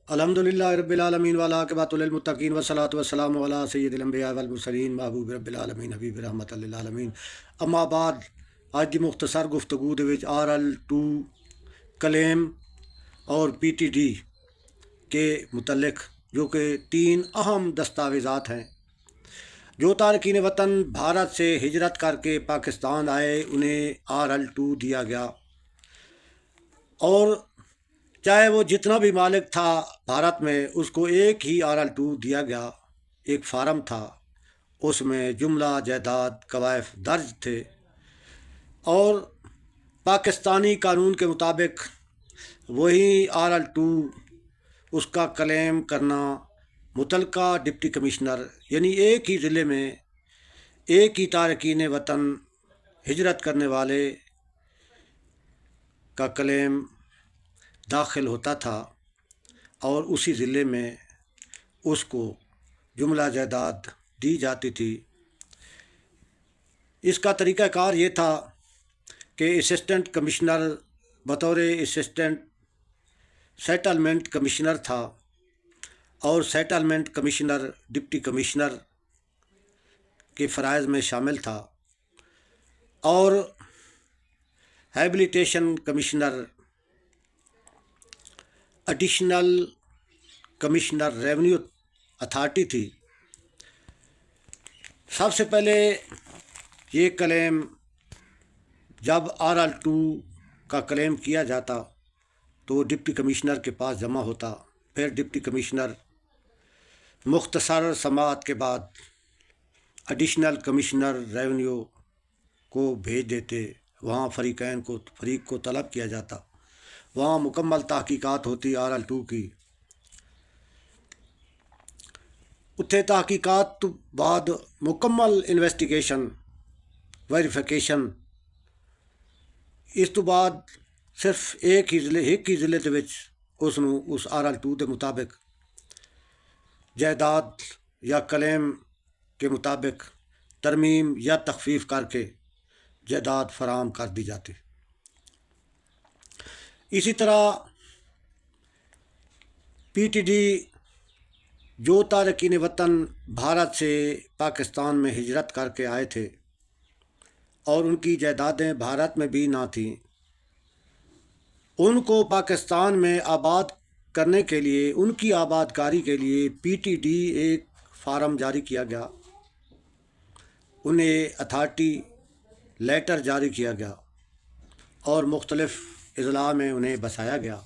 الحمدللہ رب العالمین والعاقبۃ للمتقین والصلاۃ والسلام علی سید الانبیاء والمرسلین محبوب رب العالمین حبیب رحمت للعالمین۔ اما بعد، آج دی مختصر گفتگو دے وچ RL2 کلیم اور PTD کے متعلق، جو کہ تین اہم دستاویزات ہیں۔ جو تارکین وطن بھارت سے ہجرت کر کے پاکستان آئے انہیں RL2 دیا گیا، اور چاہے وہ جتنا بھی مالک تھا بھارت میں، اس کو ایک ہی RL2 دیا گیا۔ ایک فارم تھا، اس میں جملہ جائیداد کوائف درج تھے، اور پاکستانی قانون کے مطابق وہی RL2 اس کا کلیم کرنا متعلقہ ڈپٹی کمشنر، یعنی ایک ہی ضلع میں ایک ہی تارکین وطن ہجرت کرنے والے کا کلیم داخل ہوتا تھا، اور اسی ضلع میں اس کو جملہ جائیداد دی جاتی تھی۔ اس کا طریقہ کار یہ تھا کہ اسسٹنٹ کمشنر بطور اسسٹنٹ سیٹلمنٹ کمشنر تھا، اور سیٹلمنٹ کمشنر ڈپٹی کمشنر کے فرائض میں شامل تھا، اور habilitation commissioner additional commissioner revenue authority تھی۔ سب سے پہلے یہ کلیم، جب RL2 کا کلیم کیا جاتا تو ڈپٹی کمشنر کے پاس جمع ہوتا، پھر ڈپٹی کمشنر مختصر سماعت کے بعد ایڈیشنل کمشنر ریونیو کو بھیج دیتے۔ وہاں فریق کو طلب کیا جاتا، وہاں مکمل تحقیقات ہوتی RL2 کی۔ اتھے تحقیقات تو بعد مکمل انویسٹیگیشن ویریفیکیشن، اس تو بعد صرف ایک ہی ضلع دے وچ اس RL2 دے مطابق جائیداد یا کلیم کے مطابق ترمیم یا تخفیف کر کے جائیداد فراہم کر دی جاتی۔ اسی طرح PTD، جو تارکین وطن بھارت سے پاکستان میں ہجرت کر کے آئے تھے اور ان کی جائیدادیں بھارت میں بھی نہ تھیں، ان کو پاکستان میں آباد کرنے کے لیے، ان کی آباد کاری کے لیے PTD ایک فارم جاری کیا گیا، انہیں اتھارٹی لیٹر جاری کیا گیا، اور مختلف اضلاع میں انہیں بسایا گیا۔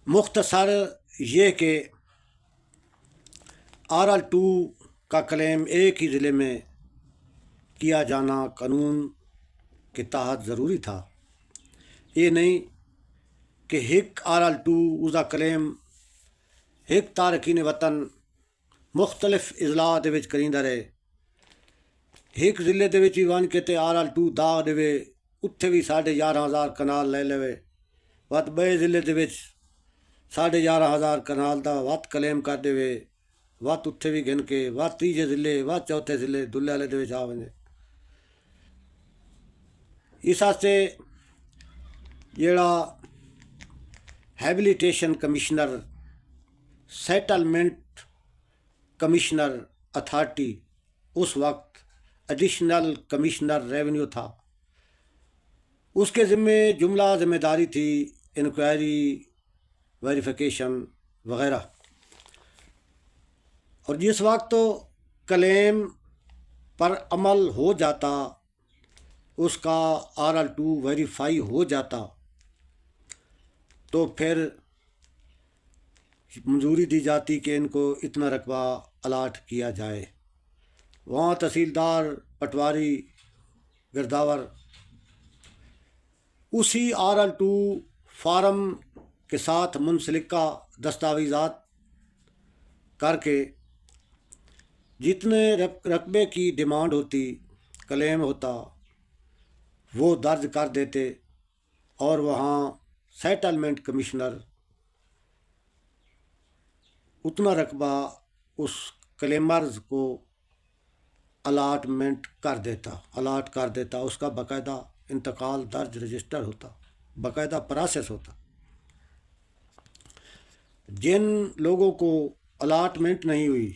مختصر یہ کہ RL2 کا کلیم ایک ہی ضلع میں کیا جانا قانون کے تحت ضروری تھا۔ یہ نہیں کہ ایک RL2 اس کا کلیم ایک تارکین وطن مختلف اضلاع دے وچ کریندا رہے۔ ایک ضلع دے وچ ون کے تے RL2 داغ دے، اتھے بھی 11,500 کنال لے لے، وت بے ضلع دے وچ 11,500 کنال دا وت کلیم کر دے، وت اتھے بھی گن کے وت تیجے ضلع وت چوتھے ضلع دلے والے دے وچ آ ویندے۔ اس واسطے جیڑا habilitation commissioner settlement commissioner authority, اس وقت ایڈیشنل کمشنر ریونیو تھا، اس کے ذمہ داری تھی انکوائری، ویریفیکیشن وغیرہ۔ اور جس وقت کلیم پر عمل ہو جاتا، اس کا RL2 ویریفائی ہو جاتا، تو پھر منظوری دی جاتی کہ ان کو اتنا رقبہ الاٹ کیا جائے۔ وہاں تحصیلدار، پٹواری، گرداور اسی RL2 فارم کے ساتھ منسلکہ دستاویزات کر کے جتنے رقبے کی ڈیمانڈ ہوتی، کلیم ہوتا، وہ درج کر دیتے، اور وہاں سیٹلمنٹ کمشنر اتنا رقبہ اس کلیمرز کو الاٹ کر دیتا، اس کا باقاعدہ انتقال درج رجسٹر ہوتا، باقاعدہ پروسیس ہوتا۔ جن لوگوں کو الاٹمنٹ نہیں ہوئی،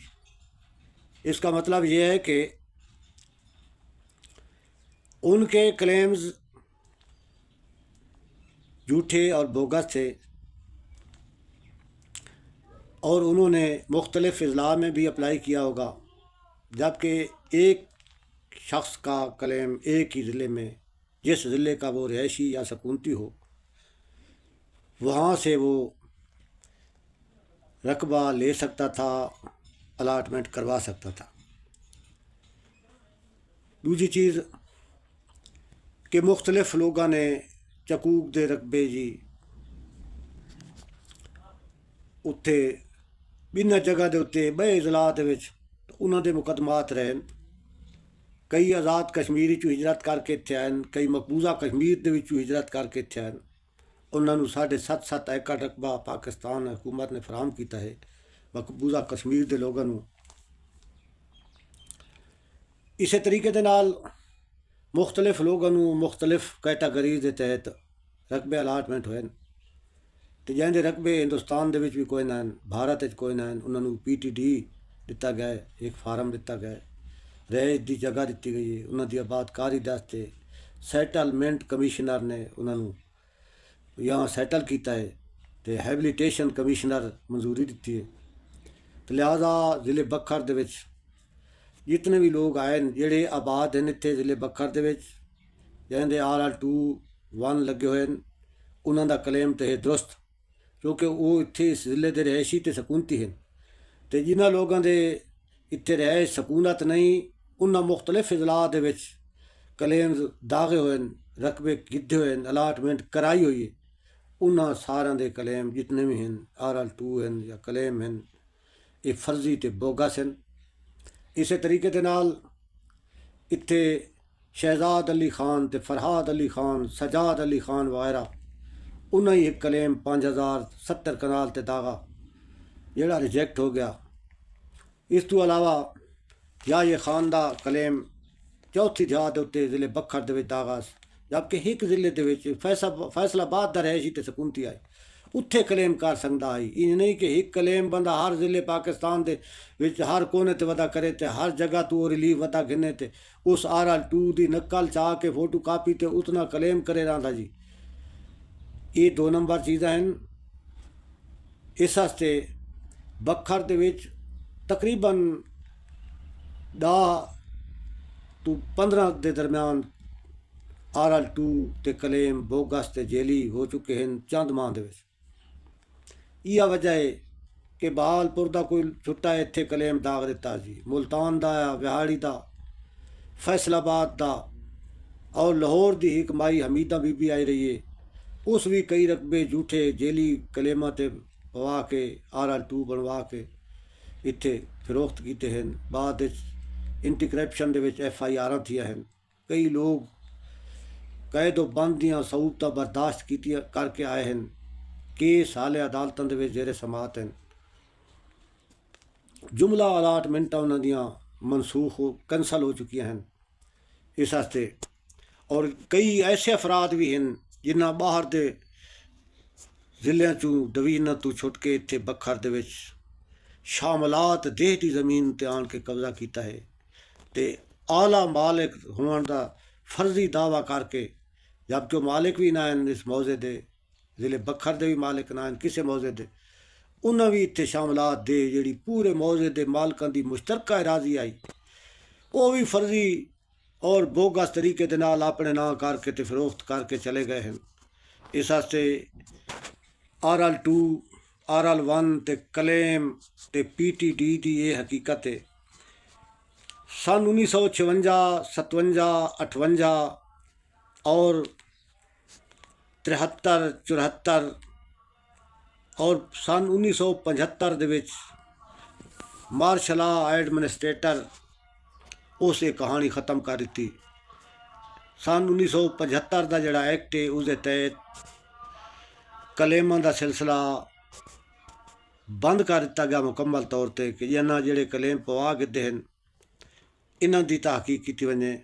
اس کا مطلب یہ ہے کہ ان کے کلیمز جھوٹے اور بوگس تھے، اور انہوں نے مختلف اضلاع میں بھی اپلائی کیا ہوگا، جبکہ ایک شخص کا کلیم ایک ہی ضلع میں، جس ضلع کا وہ رہائشی یا سکونتی ہو، وہاں سے وہ رقبہ لے سکتا تھا، الاٹمنٹ کروا سکتا تھا۔ دوسری چیز کہ مختلف لوگوں نے چکوک دے رقبے جی اتنے بنا جگہ دے اتنے بے اضلاع دے وچ انہوں دے مقدمات رہن۔ کئی آزاد کشمیر چوں ہجرت کر کے اتنے آئے، کئی مقبوضہ کشمیر دے وچوں ہجرت کر کے اتنے آئے۔ انہوں نے 7.5 ایکڑ رقبہ پاکستان حکومت نے فراہم کیتا ہے مقبوضہ کشمیر دے لوگوں نوں۔ اسی طریقے دے نال مختلف لوگوں نوں مختلف کیٹاگریز دے تحت رقبے الاٹمنٹ ہوئے، تو جن دے رقبے ہندوستان دے وچ بھی کوئی نہ ہیں، بھارت وچ کوئی نہ ہیں، انہوں نے PTD دتا گیا ہے، ایک فارم دتا گیا ہے، رہائش دی جگہ دیتی گئی ہے، انہوں دی آباد کاری داستے سیٹلمنٹ کمیشنر نے انہوں نے یہاں سیٹل کیتا ہے، تو ہیبلیٹیشن کمیشنر منظوری دیتی ہے۔ تو لہٰذا ضلع بکھر دے وچ جتنے بھی لوگ آئے جڑے آباد ہیں اتنے ضلع بکھر دے وچ جن دے RL21 لگے ہوئے ہیں، انہوں دا کلیم تو ہے درست، کیونکہ وہ اتنے اس ضلع دے رہائشی تے سکونتی ہیں۔ تو جنہاں لوگوں دے اتنے رہائش سکونت نہیں، انہاں مختلف اضلاع دے وچ کلیمز داغے ہوئے ہیں، رقبے کیتے ہوئے ہیں، الاٹمنٹ کرائی ہوئی ہے، انہاں سارے دے کلیم جتنے بھی ہیں RL2 ہیں یا کلیم ہیں، یہ فرضی تے بوگس ہیں۔ اسی طریقے دے نال اتنے شہزاد علی خان تے فرحاد علی خان، سجاد علی خان وغیرہ، انہاں ہی ایک کلیم 5070 کنال تے داغا جڑا ریجیکٹ ہو گیا۔ اس تو علاوہ یا یہ خان دا کلیم چوتھی جگہ دے اتنے ضلع بکھر دے وچ داغا، جبکہ ایک ضلع دے وچ فیصل آباد دا رہائشی تے سکونتی آئی اتھے کلیم کر سکتا ہے۔ یہ نہیں کہ ایک کلیم بندہ ہر ضلع پاکستان دے وچ ہر کونے تے ودا کرے تے ہر جگہ تو وہ ریلیف ودا گھنے تے اس RL2 دی نقل چاہ کے فوٹو کاپی تے اتنا کلیم کرے رہا جی۔ یہ 2 نمبر چیزاں ہیں۔ اس واسطے بکھر دے وچ تقریباً 10 تو 15 دے درمیان RL2 تے کلیم بوگس تے جیلی ہو چکے ہیں چند ماہ دے وچ۔ یہ وجہ ہے کہ بہالپور دا کوئی چھٹا اتنے کلیم داغ دیتا جی، ملتان دا، وہاڑی دا، فیصل آباد دا، اور لاہور دی ایک مائی حمیدہ بی بی آئی رہی ہے، اس بھی کئی رقبے جھوٹے جیلی کلیمہ تے پوا کے RL2 بنوا کے اتنے فروخت کیتے ہیں۔ بعد اینٹی کرپشن دے وچ FIR تھیا ہیں۔ کئی لوگ قید و بند دیاں سہولتاں برداشت کی کر کے آئے ہیں، کیس حالے عدالتاں دے وچ زیر سماعت ہیں۔ جملہ الاٹمنٹاں انہاں دیاں منسوخ کینسل ہو چکی ہیں اس واسطے۔ اور کئی ایسے افراد بھی ہیں جنہاں باہر دے ضلع چوں ڈویژناں تو چھٹ کے اتنے بکھر دے وچ شاملات دیہتی زمین تے آن کے قبضہ کیتا ہے، تے اعلیٰ مالک ہون دا فرضی دعویٰ کر کے، جبکہ مالک بھی نہ ہیں اس موضع دے، ضلع بکھر دے بھی مالک نہ ہیں کسے موضع دے، انہاں بھی اتنے شاملات دے جڑی پورے موضع دے مالکاں دی مشترکہ اراضی آئی، وہ بھی فرضی اور بوگس طریقے دے نال اپنے نام کر کے تے فروخت کر کے چلے گئے ہیں۔ اس واسطے RL2 RL1 تے کلیم تے PTD دی یہ حقیقت ہے۔ سن 1956 57 58 اور 73 74 اور سن 1975 دے وچ مارشل لا ایڈمنسٹریٹر اس کہانی ختم کر دیتی۔ سن 1975 دا جڑا ایکٹ ہے اس دے تحت کلیماں دا سلسلہ بند کر دتا گیا مکمل طور تے کہ انہاں جڑے کلیم پوا گدے ہیں انہاں دی تحقیق کیتی ونے،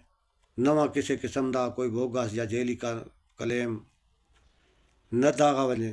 نواں کسی قسم دا کوئی بوگس یا جیلی کا کلیم نہ داغا ونے۔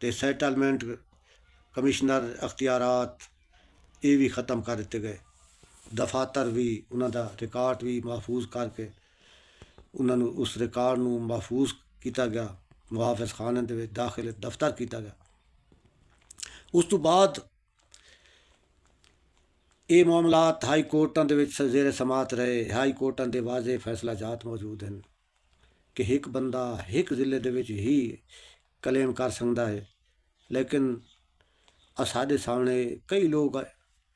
ਤੇ ਸੈਟਲਮੈਂਟ ਕਮਿਸ਼ਨਰ ਅਖਤਿਆਰਾਤ ਇਹ ਵੀ ਖ਼ਤਮ ਕਰ ਦਿੱਤੇ ਗਏ। ਦਫਾਤਰ ਵੀ ਉਹਨਾਂ ਦਾ ਰਿਕਾਰਡ ਵੀ ਮਹਿਫੂਜ਼ ਕਰਕੇ ਉਹਨਾਂ ਨੂੰ ਉਸ ਰਿਕਾਰਡ ਨੂੰ ਮਹਿਫੂਜ਼ ਕੀਤਾ ਗਿਆ, ਮੁਹਾਫਿਜ਼ ਖਾਨੇ ਦੇ ਵਿੱਚ ਦਾਖਲ ਦਫ਼ਤਰ ਕੀਤਾ ਗਿਆ। ਉਸ ਤੋਂ ਬਾਅਦ ਇਹ ਮਾਮਲਾਤ ਹਾਈ ਕੋਰਟਾਂ ਦੇ ਵਿੱਚ ਜ਼ੇਰ ਸਮਾਤ ਰਹੇ। ਹਾਈ ਕੋਰਟਾਂ ਦੇ ਵਾਜ਼ੇ ਫੈਸਲਾ ਜਾਤ ਮੌਜੂਦ ਹਨ ਕਿ ਇੱਕ ਬੰਦਾ ਇੱਕ ਜ਼ਿਲ੍ਹੇ ਦੇ ਵਿੱਚ ਹੀ ਕਲੇਮ ਕਰ ਸਕਦਾ ਹੈ, ਲੇਕਿਨ ਸਾਡੇ ਸਾਹਮਣੇ ਕਈ ਲੋਕ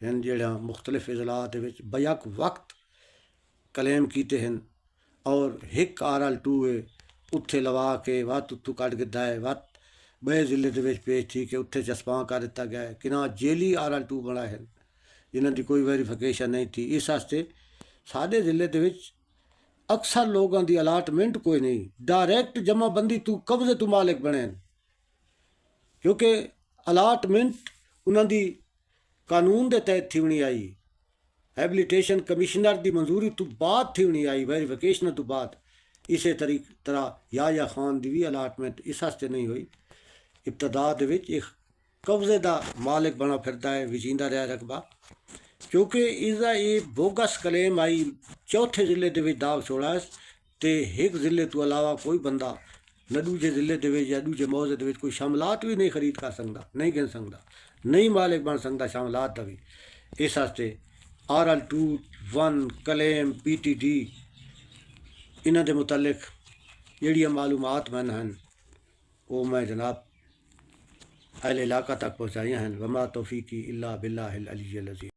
ਹਨ ਜਿਹੜਾ ਮੁਖਤਲਿਫ ਅਜ਼ਲਾਅ ਦੇ ਵਿੱਚ ਬਯਕ ਵਕਤ ਕਲੇਮ ਕੀਤੇ ਹਨ ਔਰ ਇੱਕ RL2 ਹੈ ਉੱਥੇ ਲਵਾ ਕੇ ਵੱਤ ਉੱਥੋਂ ਕੱਢ ਦਿੱਤਾ ਹੈ, ਵੱਤ ਬਏ ਜ਼ਿਲ੍ਹੇ ਦੇ ਵਿੱਚ ਪੇਸ਼ ਥੀ ਕਿ ਉੱਥੇ ਚਸਪਾਂ ਕਰ ਦਿੱਤਾ ਗਿਆ ਹੈ। ਕਿੰਨਾ ਜੇਲੀ RL2 ਬਣਾ ਹੈ ਜਿਨ੍ਹਾਂ ਦੀ ਕੋਈ ਵੈਰੀਫਿਕੇਸ਼ਨ ਨਹੀਂ ਥੀ। ਇਸ ਵਾਸਤੇ ਸਾਡੇ ਜ਼ਿਲ੍ਹੇ ਦੇ ਵਿੱਚ ਅਕਸਰ ਲੋਕਾਂ ਦੀ ਅਲਾਟਮੈਂਟ ਕੋਈ ਨਹੀਂ, ਡਾਇਰੈਕਟ ਜਮਾਬੰਦੀ ਤੂੰ ਕਬਜ਼ੇ ਤੋਂ ਮਾਲਿਕ ਬਣੇ, ਕਿਉਂਕਿ ਅਲਾਟਮੈਂਟ ਉਹਨਾਂ ਦੀ ਕਾਨੂੰਨ ਦੇ ਤਹਿਤ ਥੀ ਹੋਣੀ ਆਈ, ਹੈਬਿਲਿਟੇਸ਼ਨ ਕਮਿਸ਼ਨਰ ਦੀ ਮਨਜ਼ੂਰੀ ਤੋਂ ਬਾਅਦ ਥੀ ਹੋਣੀ ਆਈ, ਵੈਰੀਫਿਕੇਸ਼ਨ ਤੋਂ ਬਾਅਦ। ਇਸੇ ਤਰ੍ਹਾਂ ਯਾਹਿਆ ਖਾਨ ਦੀ ਵੀ ਅਲਾਟਮੈਂਟ ਇਸ ਵਾਸਤੇ ਨਹੀਂ ਹੋਈ, ਇਬਤਦਾ ਦੇ ਵਿੱਚ ਇੱਕ ਕਬਜ਼ੇ ਦਾ ਮਾਲਿਕ ਬਣਾ ਫਿਰਦਾ ਹੈ, ਵਜੀਂਦਾ ਰਿਹਾ ਰਕਬਾ, ਕਿਉਂਕਿ ਇਸਦਾ ਇਹ ਬੋਗਸ ਕਲੇਮ ਆਈ ਚੌਥੇ ਜ਼ਿਲ੍ਹੇ ਦੇ ਵਿੱਚ ਦਾਗ ਛੋੜਾ ਤੇ ਇੱਕ ਜ਼ਿਲ੍ਹੇ ਤੋਂ ਇਲਾਵਾ ਕੋਈ ਬੰਦਾ ਨਾ ਦੂਜੇ ਜ਼ਿਲ੍ਹੇ ਦੇ ਵਿੱਚ ਜਾਂ ਦੂਜੇ ਮੌਜ਼ੇ ਦੇ ਵਿੱਚ ਕੋਈ ਸ਼ਾਮਲਾਤ ਵੀ ਨਹੀਂ ਖਰੀਦ ਕਰ ਸਕਦਾ, ਨਹੀਂ ਗਿਣ ਸਕਦਾ, ਨਹੀਂ ਮਾਲਿਕ ਬਣ ਸਕਦਾ ਸ਼ਾਮਲਾਤ ਦਾ ਵੀ। ਇਸ ਵਾਸਤੇ RL2 1 ਕਲੇਮ PTD ਇਹਨਾਂ ਦੇ ਮੁਤਲਕ ਜਿਹੜੀਆਂ ਮਾਲੂਮਾਤ ਮੈਨ ਹਨ وہ میں جناب اہل علاقہ تک پہنچائیاں ہیں۔ وما توفیقی الا باللہ العلی العظیم۔